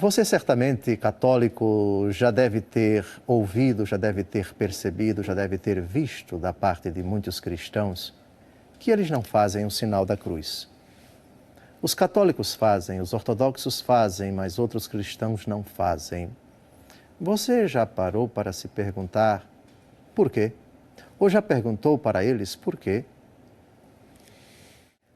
Você certamente, católico, já deve ter ouvido, já deve ter percebido, já deve ter visto da parte de muitos cristãos que eles não fazem o sinal da cruz. Os católicos fazem, os ortodoxos fazem, mas outros cristãos não fazem. Você já parou para se perguntar por quê? Ou já perguntou para eles por quê?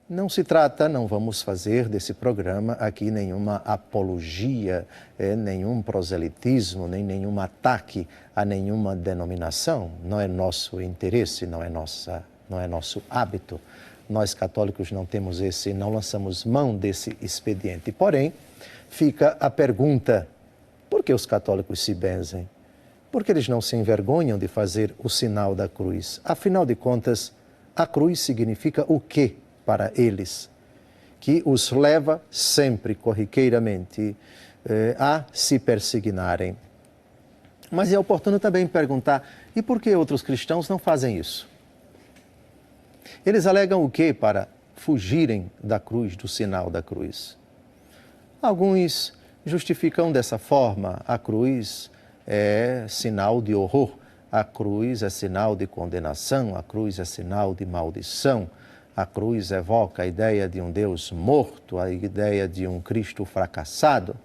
Não se trata, não vamos fazer desse programa aqui nenhuma apologia, nenhum proselitismo, nem nenhum ataque a nenhuma denominação. Não é nosso interesse, não é nosso hábito. Nós católicos não temos não lançamos mão desse expediente. Porém, fica a pergunta, por que os católicos se benzem? Por que eles não se envergonham de fazer o sinal da cruz? Afinal de contas, a cruz significa o quê para eles? Que os leva sempre, corriqueiramente, a se persignarem. Mas é oportuno também perguntar, e por que outros cristãos não fazem isso? Eles alegam o quê para fugirem da cruz, do sinal da cruz? Alguns justificam dessa forma: a cruz é sinal de horror, a cruz é sinal de condenação, a cruz é sinal de maldição, a cruz evoca a ideia de um Deus morto, a ideia de um Cristo fracassado.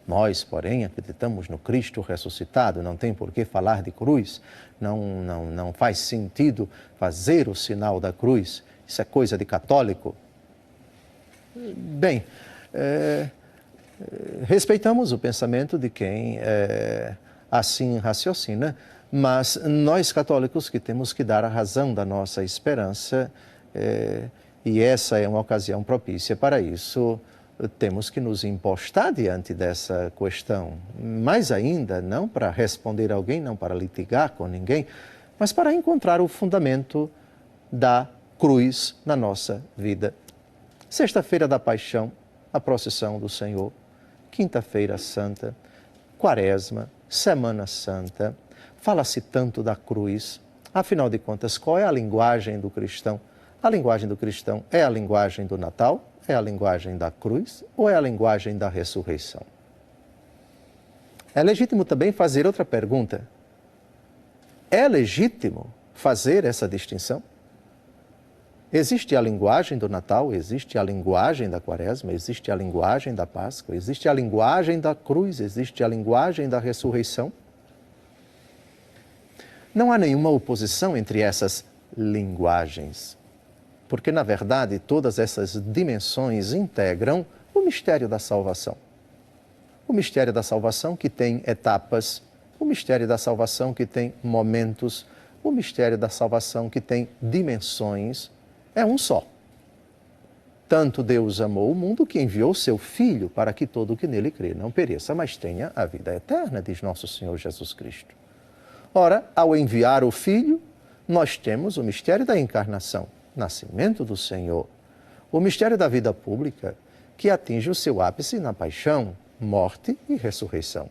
Nós, porém, acreditamos no Cristo ressuscitado, não tem por que falar de cruz, não faz sentido fazer o sinal da cruz, isso é coisa de católico. Bem, respeitamos o pensamento de quem assim raciocina, mas nós católicos que temos que dar a razão da nossa esperança, e essa é uma ocasião propícia para isso, temos que nos impostar diante dessa questão. Mais ainda, não para responder a alguém, não para litigar com ninguém, mas para encontrar o fundamento da cruz na nossa vida. Sexta-feira da Paixão, a procissão do Senhor. Quinta-feira Santa, Quaresma, Semana Santa. Fala-se tanto da cruz. Afinal de contas, qual é a linguagem do cristão? A linguagem do cristão é a linguagem do Natal? É a linguagem da cruz ou é a linguagem da ressurreição? É legítimo também fazer outra pergunta. É legítimo fazer essa distinção? Existe a linguagem do Natal, existe a linguagem da Quaresma, existe a linguagem da Páscoa, existe a linguagem da cruz, existe a linguagem da ressurreição? Não há nenhuma oposição entre essas linguagens, porque, na verdade, todas essas dimensões integram o mistério da salvação. O mistério da salvação que tem etapas, o mistério da salvação que tem momentos, o mistério da salvação que tem dimensões, é um só. Tanto Deus amou o mundo que enviou seu Filho para que todo o que nele crê não pereça, mas tenha a vida eterna, diz nosso Senhor Jesus Cristo. Ora, ao enviar o Filho, nós temos o mistério da encarnação, nascimento do Senhor, o mistério da vida pública, que atinge o seu ápice na paixão, morte e ressurreição.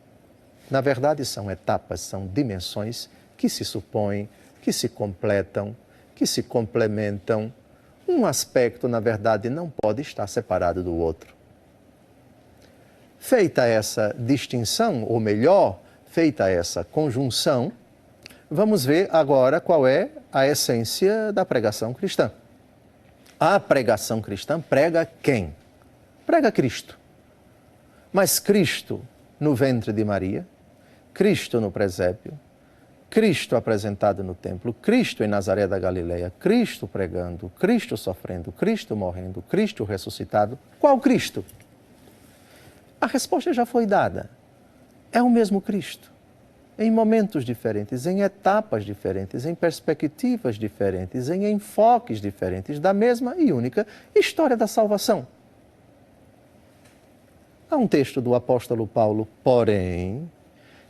Na verdade, são etapas, são dimensões que se supõem, que se completam, que se complementam. Um aspecto, na verdade, não pode estar separado do outro. Feita essa distinção, ou melhor, feita essa conjunção, vamos ver agora qual é a essência da pregação cristã. A pregação cristã prega quem? Prega Cristo. Mas Cristo no ventre de Maria, Cristo no presépio, Cristo apresentado no templo, Cristo em Nazaré da Galileia, Cristo pregando, Cristo sofrendo, Cristo morrendo, Cristo ressuscitado. Qual Cristo? A resposta já foi dada. É o mesmo Cristo. Em momentos diferentes, em etapas diferentes, em perspectivas diferentes, em enfoques diferentes da mesma e única história da salvação. Há um texto do apóstolo Paulo, porém,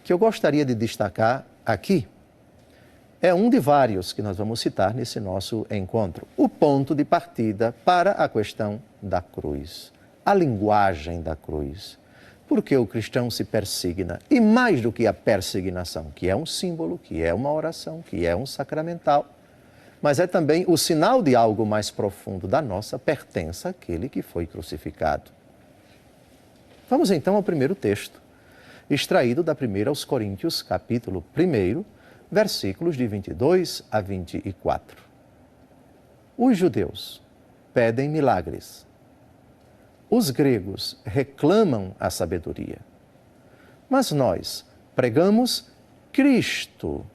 que eu gostaria de destacar aqui. É um de vários que nós vamos citar nesse nosso encontro. O ponto de partida para a questão da cruz, a linguagem da cruz. Porque o cristão se persigna, e mais do que a persignação, que é um símbolo, que é uma oração, que é um sacramental, mas é também o sinal de algo mais profundo da nossa pertença àquele que foi crucificado. Vamos então ao primeiro texto, extraído da 1 aos Coríntios, capítulo 1, versículos de 22 a 24. Os judeus pedem milagres. Os gregos reclamam a sabedoria. Mas nós pregamos Cristo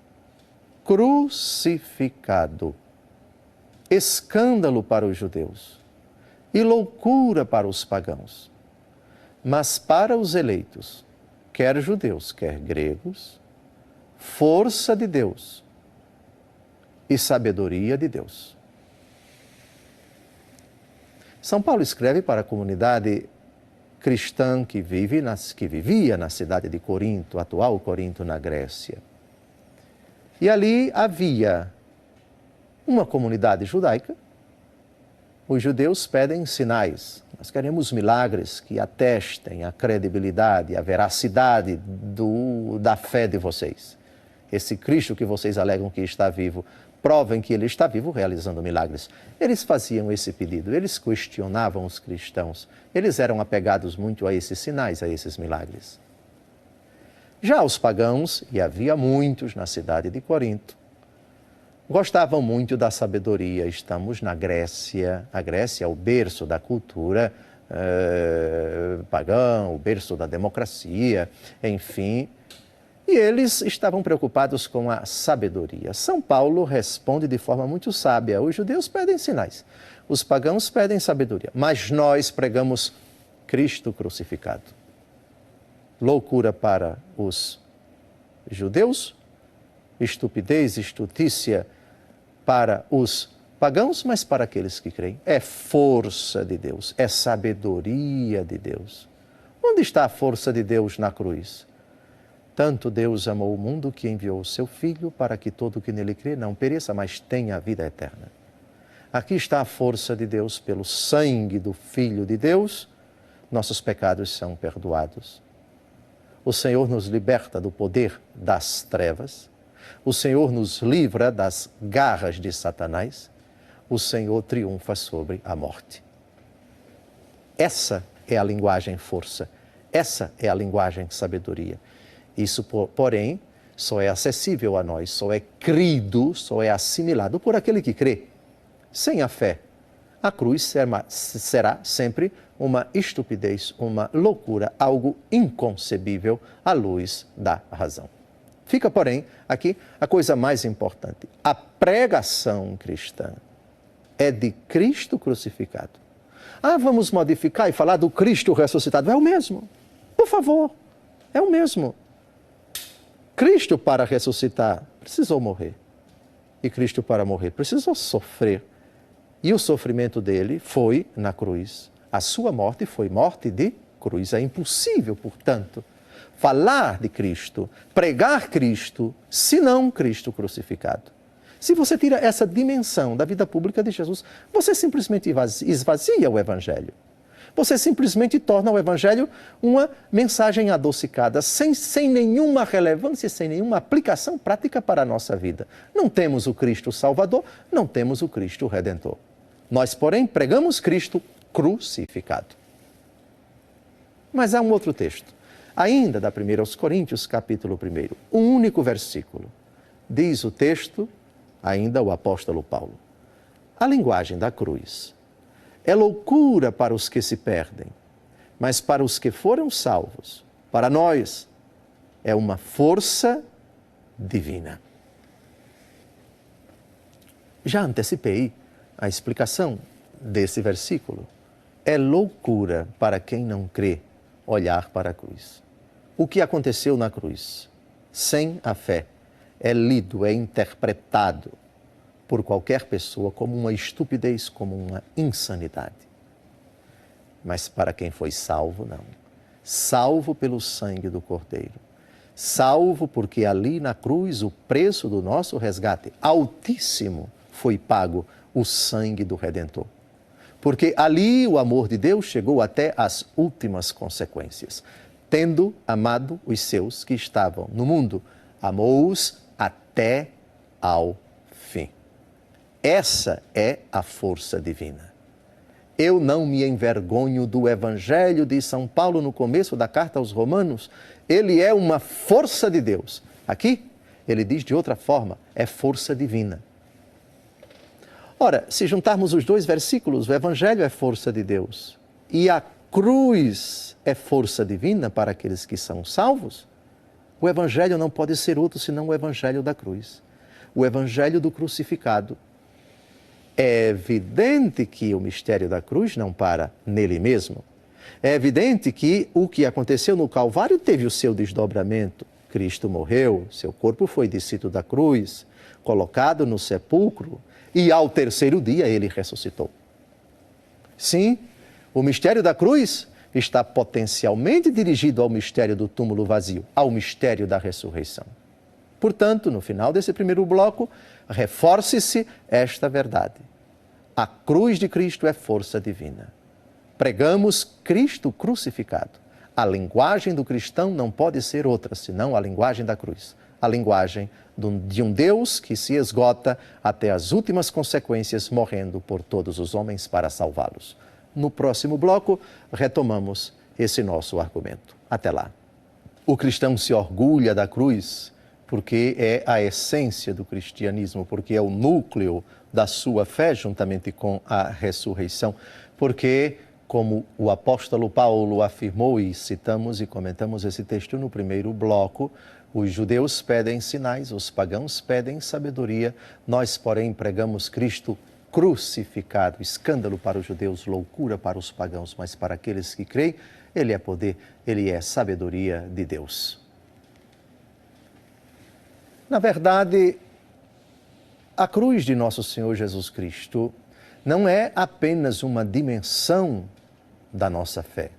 crucificado, escândalo para os judeus e loucura para os pagãos. Mas para os eleitos, quer judeus, quer gregos, força de Deus e sabedoria de Deus. São Paulo escreve para a comunidade cristã que vivia na cidade de Corinto, atual Corinto, na Grécia. E ali havia uma comunidade judaica. Os judeus pedem sinais. Nós queremos milagres que atestem a credibilidade, a veracidade da fé de vocês. Esse Cristo que vocês alegam que está vivo, provem que ele está vivo realizando milagres. Eles faziam esse pedido, eles questionavam os cristãos. Eles eram apegados muito a esses sinais, a esses milagres. Já os pagãos, e havia muitos na cidade de Corinto, gostavam muito da sabedoria. Estamos na Grécia. A Grécia é o berço da cultura pagã, o berço da democracia, enfim. E eles estavam preocupados com a sabedoria. São Paulo responde de forma muito sábia. Os judeus pedem sinais, os pagãos pedem sabedoria, mas nós pregamos Cristo crucificado. Loucura para os judeus, estupidez, estutícia para os pagãos, mas para aqueles que creem. É força de Deus, é sabedoria de Deus. Onde está a força de Deus na cruz? Tanto Deus amou o mundo que enviou o seu Filho para que todo o que nele crê não pereça, mas tenha a vida eterna. Aqui está a força de Deus. Pelo sangue do Filho de Deus, nossos pecados são perdoados. O Senhor nos liberta do poder das trevas. O Senhor nos livra das garras de Satanás. O Senhor triunfa sobre a morte. Essa é a linguagem força. Essa é a linguagem sabedoria. Isso, porém, só é acessível a nós, só é crido, só é assimilado por aquele que crê. Sem a fé, a cruz será sempre uma estupidez, uma loucura, algo inconcebível à luz da razão. Fica, porém, aqui a coisa mais importante. A pregação cristã é de Cristo crucificado. Vamos modificar e falar do Cristo ressuscitado. É o mesmo. Por favor, é o mesmo. Cristo, para ressuscitar, precisou morrer. E Cristo, para morrer, precisou sofrer. E o sofrimento dele foi na cruz. A sua morte foi morte de cruz. É impossível, portanto, falar de Cristo, pregar Cristo, senão Cristo crucificado. Se você tira essa dimensão da vida pública de Jesus, você simplesmente esvazia o Evangelho. Você simplesmente torna o Evangelho uma mensagem adocicada, sem nenhuma relevância, sem nenhuma aplicação prática para a nossa vida. Não temos o Cristo Salvador, não temos o Cristo Redentor. Nós, porém, pregamos Cristo crucificado. Mas há um outro texto, ainda da 1 aos Coríntios, capítulo 1, um único versículo. Diz o texto, ainda o apóstolo Paulo: a linguagem da cruz é loucura para os que se perdem, mas para os que foram salvos, para nós, é uma força divina. Já antecipei a explicação desse versículo. É loucura para quem não crê olhar para a cruz. O que aconteceu na cruz, sem a fé, é lido, é interpretado por qualquer pessoa como uma estupidez, como uma insanidade. Mas para quem foi salvo, não. Salvo pelo sangue do Cordeiro. Salvo porque ali na cruz o preço do nosso resgate altíssimo foi pago, o sangue do Redentor. Porque ali o amor de Deus chegou até as últimas consequências. Tendo amado os seus que estavam no mundo, amou-os até ao fim. Essa é a força divina. Eu não me envergonho do Evangelho de São Paulo no começo da carta aos Romanos. Ele é uma força de Deus. Aqui, ele diz de outra forma, é força divina. Ora, se juntarmos os dois versículos, o Evangelho é força de Deus e a cruz é força divina para aqueles que são salvos, o Evangelho não pode ser outro senão o Evangelho da cruz, o Evangelho do crucificado. É evidente que o mistério da cruz não para nele mesmo. É evidente que o que aconteceu no Calvário teve o seu desdobramento. Cristo morreu, seu corpo foi descido da cruz, colocado no sepulcro, e ao terceiro dia ele ressuscitou. Sim, o mistério da cruz está potencialmente dirigido ao mistério do túmulo vazio, ao mistério da ressurreição. Portanto, no final desse primeiro bloco, reforce-se esta verdade. A cruz de Cristo é força divina. Pregamos Cristo crucificado. A linguagem do cristão não pode ser outra, senão a linguagem da cruz. A linguagem de um Deus que se esgota até as últimas consequências, morrendo por todos os homens para salvá-los. No próximo bloco, retomamos esse nosso argumento. Até lá. O cristão se orgulha da cruz porque é a essência do cristianismo, porque é o núcleo da sua fé, juntamente com a ressurreição, porque, como o apóstolo Paulo afirmou, e citamos e comentamos esse texto no primeiro bloco, os judeus pedem sinais, os pagãos pedem sabedoria, nós, porém, pregamos Cristo crucificado, escândalo para os judeus, loucura para os pagãos, mas para aqueles que creem, ele é poder, ele é sabedoria de Deus. Na verdade, a cruz de nosso Senhor Jesus Cristo não é apenas uma dimensão da nossa fé.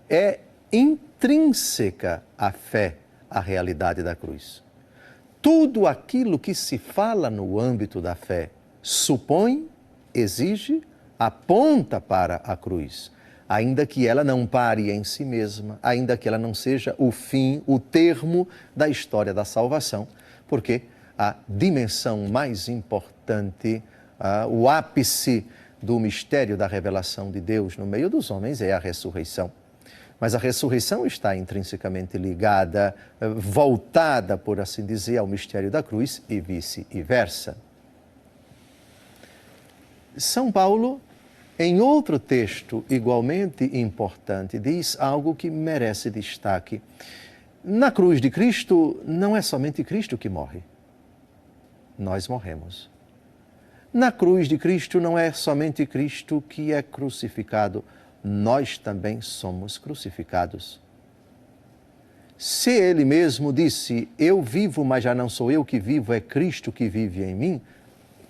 É intrínseca a fé, a realidade da cruz. Tudo aquilo que se fala no âmbito da fé supõe, exige, aponta para a cruz, ainda que ela não pare em si mesma, ainda que ela não seja o fim, o termo da história da salvação, porque a dimensão mais importante, o ápice do mistério da revelação de Deus no meio dos homens é a ressurreição. Mas a ressurreição está intrinsecamente ligada, voltada, por assim dizer, ao mistério da cruz e vice-versa. São Paulo, em outro texto igualmente importante, diz algo que merece destaque. Na cruz de Cristo, não é somente Cristo que morre. Nós morremos. Na cruz de Cristo, não é somente Cristo que é crucificado. Nós também somos crucificados. Se ele mesmo disse, eu vivo, mas já não sou eu que vivo, é Cristo que vive em mim,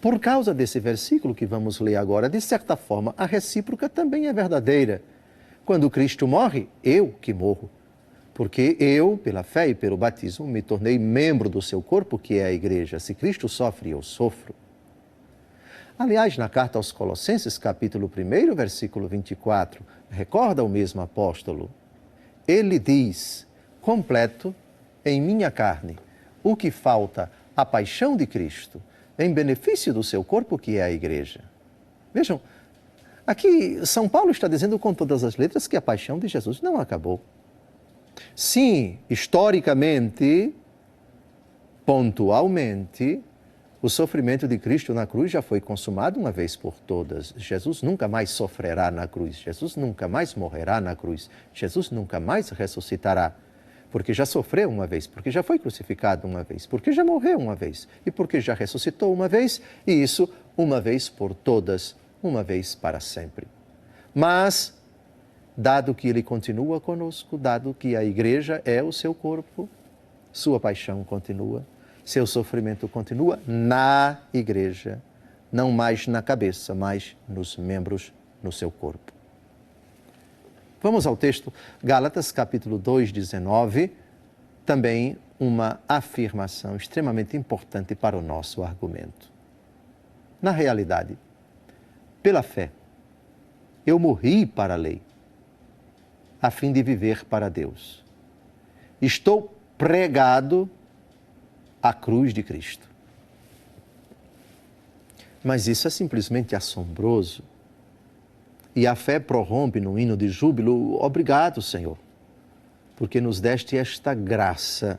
por causa desse versículo que vamos ler agora, de certa forma, a recíproca também é verdadeira. Quando Cristo morre, eu que morro. Porque eu, pela fé e pelo batismo, me tornei membro do seu corpo, que é a igreja. Se Cristo sofre, eu sofro. Aliás, na carta aos Colossenses, capítulo 1, versículo 24, recorda o mesmo apóstolo? Ele diz, completo em minha carne, o que falta a paixão de Cristo, em benefício do seu corpo, que é a igreja. Vejam, aqui São Paulo está dizendo com todas as letras que a paixão de Jesus não acabou. Sim, historicamente, pontualmente, o sofrimento de Cristo na cruz já foi consumado uma vez por todas. Jesus nunca mais sofrerá na cruz, Jesus nunca mais morrerá na cruz, Jesus nunca mais ressuscitará. Porque já sofreu uma vez, porque já foi crucificado uma vez, porque já morreu uma vez e porque já ressuscitou uma vez, e isso uma vez por todas, uma vez para sempre. Mas, dado que ele continua conosco, dado que a igreja é o seu corpo, sua paixão continua, seu sofrimento continua na igreja, não mais na cabeça, mas nos membros, no seu corpo. Vamos ao texto, Gálatas capítulo 2, 19, também uma afirmação extremamente importante para o nosso argumento. Na realidade, pela fé, eu morri para a lei, a fim de viver para Deus. Estou pregado à cruz de Cristo. Mas isso é simplesmente assombroso. E a fé prorrompe no hino de júbilo: obrigado, Senhor, porque nos deste esta graça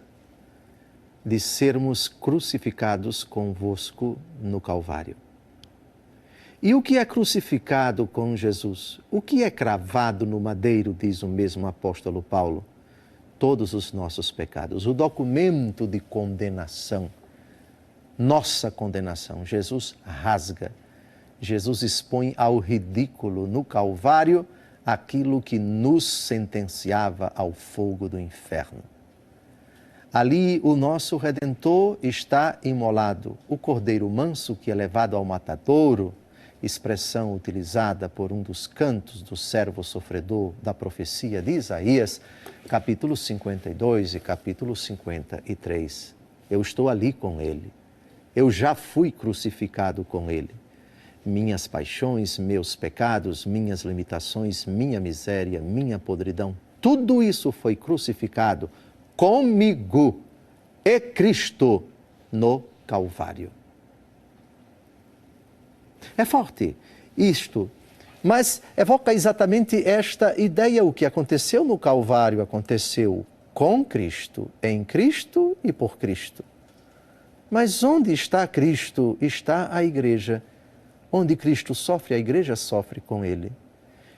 de sermos crucificados convosco no Calvário. E o que é crucificado com Jesus? O que é cravado no madeiro, diz o mesmo apóstolo Paulo? Todos os nossos pecados. O documento de condenação, nossa condenação, Jesus rasga. Jesus expõe ao ridículo no Calvário aquilo que nos sentenciava ao fogo do inferno. Ali o nosso Redentor está imolado, o cordeiro manso que é levado ao matadouro, expressão utilizada por um dos cantos do servo sofredor da profecia de Isaías, capítulo 52 e capítulo 53. Eu estou ali com ele. Eu já fui crucificado com ele. Minhas paixões, meus pecados, minhas limitações, minha miséria, minha podridão, tudo isso foi crucificado comigo e Cristo no Calvário. É forte isto, mas evoca exatamente esta ideia. O que aconteceu no Calvário aconteceu com Cristo, em Cristo e por Cristo. Mas onde está Cristo, está a igreja. Onde Cristo sofre, a igreja sofre com ele.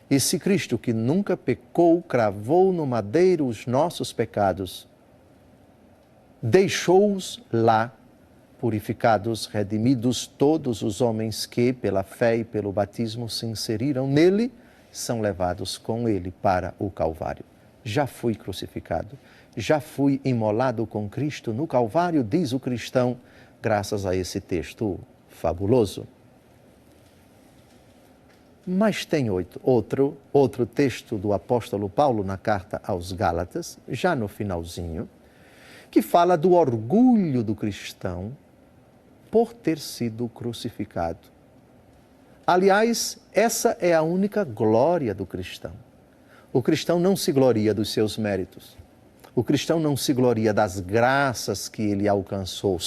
E se Cristo, que nunca pecou, cravou no madeiro os nossos pecados, deixou-os lá, purificados, redimidos, todos os homens que, pela fé e pelo batismo, se inseriram nele, são levados com ele para o Calvário. Já fui crucificado, já fui imolado com Cristo no Calvário, diz o cristão, graças a esse texto fabuloso. Mas tem outro texto do apóstolo Paulo na carta aos Gálatas, já no finalzinho, que fala do orgulho do cristão por ter sido crucificado. Aliás, essa é a única glória do cristão. O cristão não se gloria dos seus méritos. O cristão não se gloria das graças que ele alcançou,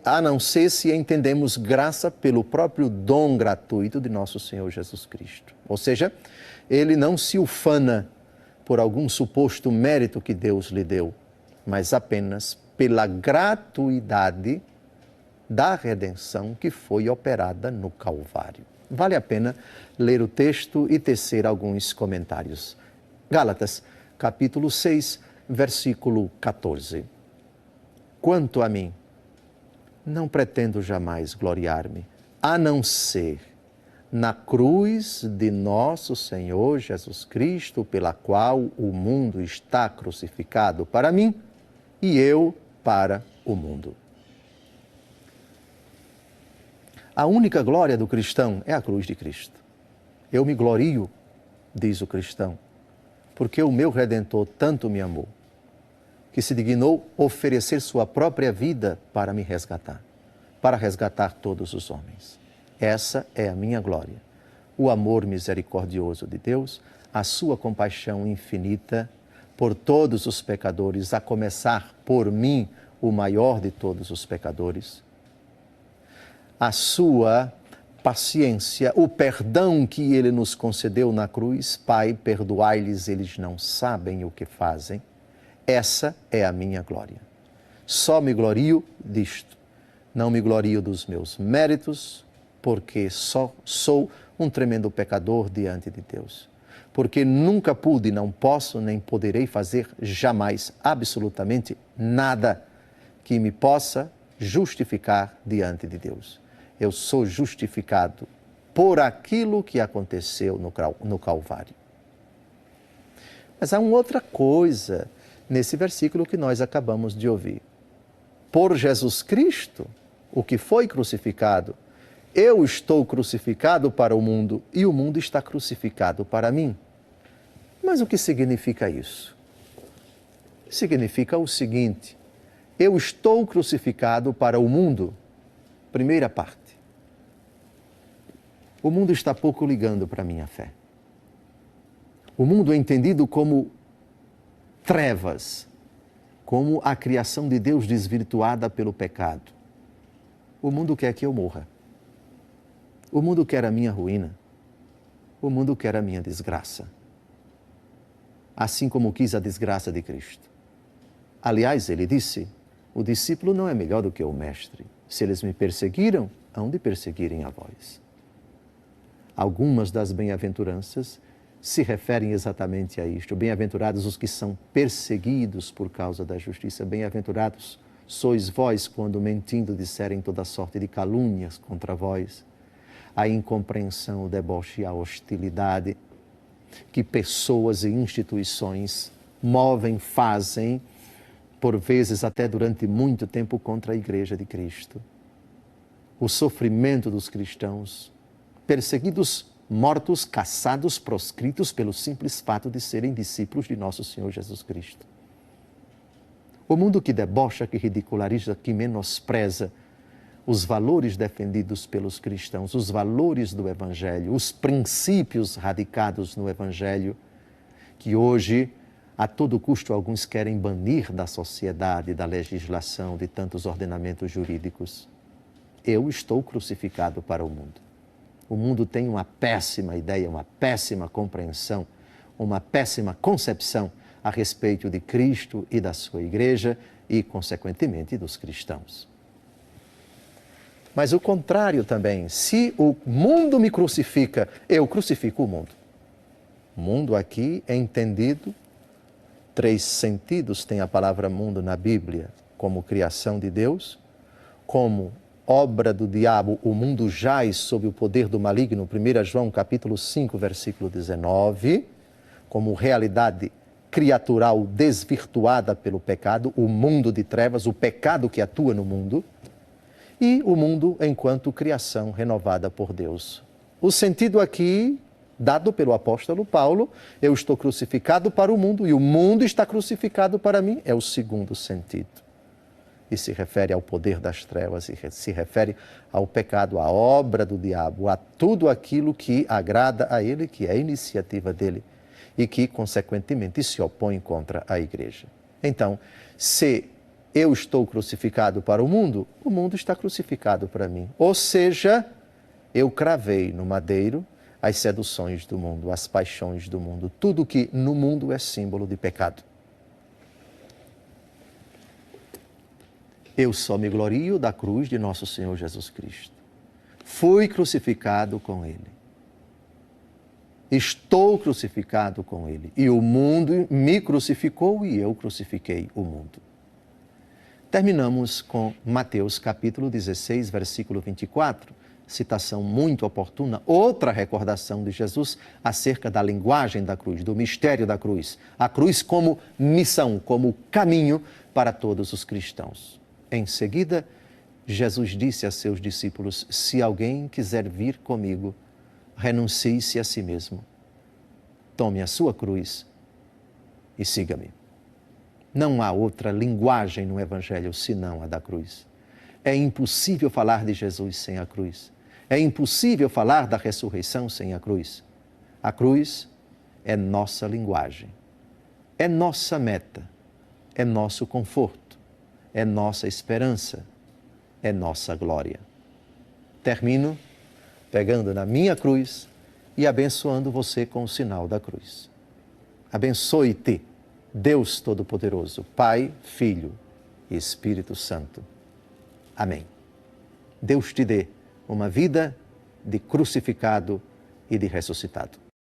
a não ser se entendemos graça pelo próprio dom gratuito de nosso Senhor Jesus Cristo. Ou seja, ele não se ufana por algum suposto mérito que Deus lhe deu, mas apenas pela gratuidade da redenção que foi operada no Calvário. Vale a pena ler o texto e tecer alguns comentários. Gálatas, capítulo 6, versículo 14. Quanto a mim, não pretendo jamais gloriar-me, a não ser na cruz de nosso Senhor Jesus Cristo, pela qual o mundo está crucificado para mim e eu para o mundo. A única glória do cristão é a cruz de Cristo. Eu me glorio, diz o cristão, porque o meu Redentor tanto me amou, que se dignou oferecer sua própria vida para me resgatar, para resgatar todos os homens. Essa é a minha glória. O amor misericordioso de Deus, a sua compaixão infinita por todos os pecadores, a começar por mim, o maior de todos os pecadores. A sua paciência, o perdão que ele nos concedeu na cruz. Pai, perdoai-lhes, eles não sabem o que fazem. Essa é a minha glória. Só me glorio disto. Não me glorio dos meus méritos, porque só sou um tremendo pecador diante de Deus. Porque nunca pude, não posso, nem poderei fazer jamais, absolutamente nada que me possa justificar diante de Deus. Eu sou justificado por aquilo que aconteceu no Calvário. Mas há uma outra coisa nesse versículo que nós acabamos de ouvir. Por Jesus Cristo, o que foi crucificado, eu estou crucificado para o mundo e o mundo está crucificado para mim. Mas o que significa isso? Significa o seguinte: eu estou crucificado para o mundo. Primeira parte. O mundo está pouco ligando para a minha fé. O mundo é entendido como trevas, como a criação de Deus desvirtuada pelo pecado. O mundo quer que eu morra. O mundo quer a minha ruína. O mundo quer a minha desgraça. Assim como quis a desgraça de Cristo. Aliás, ele disse, o discípulo não é melhor do que o mestre. Se eles me perseguiram, hão de perseguirem a vós. Algumas das bem-aventuranças se referem exatamente a isto. Bem-aventurados os que são perseguidos por causa da justiça. Bem-aventurados sois vós quando mentindo disserem toda sorte de calúnias contra vós. A incompreensão, o deboche e a hostilidade que pessoas e instituições movem, fazem, por vezes até durante muito tempo, contra a Igreja de Cristo. O sofrimento dos cristãos, perseguidos, mortos, caçados, proscritos pelo simples fato de serem discípulos de nosso Senhor Jesus Cristo. O mundo que debocha, que ridiculariza, que menospreza os valores defendidos pelos cristãos, os valores do Evangelho, os princípios radicados no Evangelho, que hoje, a todo custo, alguns querem banir da sociedade, da legislação, de tantos ordenamentos jurídicos. Eu estou crucificado para o mundo. O mundo tem uma péssima ideia, uma péssima compreensão, uma péssima concepção a respeito de Cristo e da sua Igreja e, consequentemente, dos cristãos. Mas o contrário também, se o mundo me crucifica, eu crucifico o mundo. O mundo aqui é entendido, 3 sentidos tem a palavra mundo na Bíblia, como criação de Deus, como obra do diabo, o mundo jaz sob o poder do maligno, 1 João capítulo 5, versículo 19, como realidade criatural desvirtuada pelo pecado, o mundo de trevas, o pecado que atua no mundo, e o mundo enquanto criação renovada por Deus. O sentido aqui, dado pelo apóstolo Paulo, eu estou crucificado para o mundo e o mundo está crucificado para mim, é o segundo sentido. E se refere ao poder das trevas, e se refere ao pecado, à obra do diabo, a tudo aquilo que agrada a ele, que é a iniciativa dele e que, consequentemente, se opõe contra a Igreja. Então, se eu estou crucificado para o mundo está crucificado para mim. Ou seja, eu cravei no madeiro as seduções do mundo, as paixões do mundo, tudo que no mundo é símbolo de pecado. Eu só me glorio da cruz de nosso Senhor Jesus Cristo. Fui crucificado com Ele. Estou crucificado com Ele. E o mundo me crucificou e eu crucifiquei o mundo. Terminamos com Mateus capítulo 16, versículo 24, citação muito oportuna, outra recordação de Jesus acerca da linguagem da cruz, do mistério da cruz. A cruz como missão, como caminho para todos os cristãos. Em seguida, Jesus disse a seus discípulos, se alguém quiser vir comigo, renuncie-se a si mesmo, tome a sua cruz e siga-me. Não há outra linguagem no Evangelho senão a da cruz. É impossível falar de Jesus sem a cruz. É impossível falar da ressurreição sem a cruz. A cruz é nossa linguagem, é nossa meta, é nosso conforto, é nossa esperança, é nossa glória. Termino pegando na minha cruz e abençoando você com o sinal da cruz. Abençoe-te, Deus Todo-Poderoso, Pai, Filho e Espírito Santo. Amém. Deus te dê uma vida de crucificado e de ressuscitado.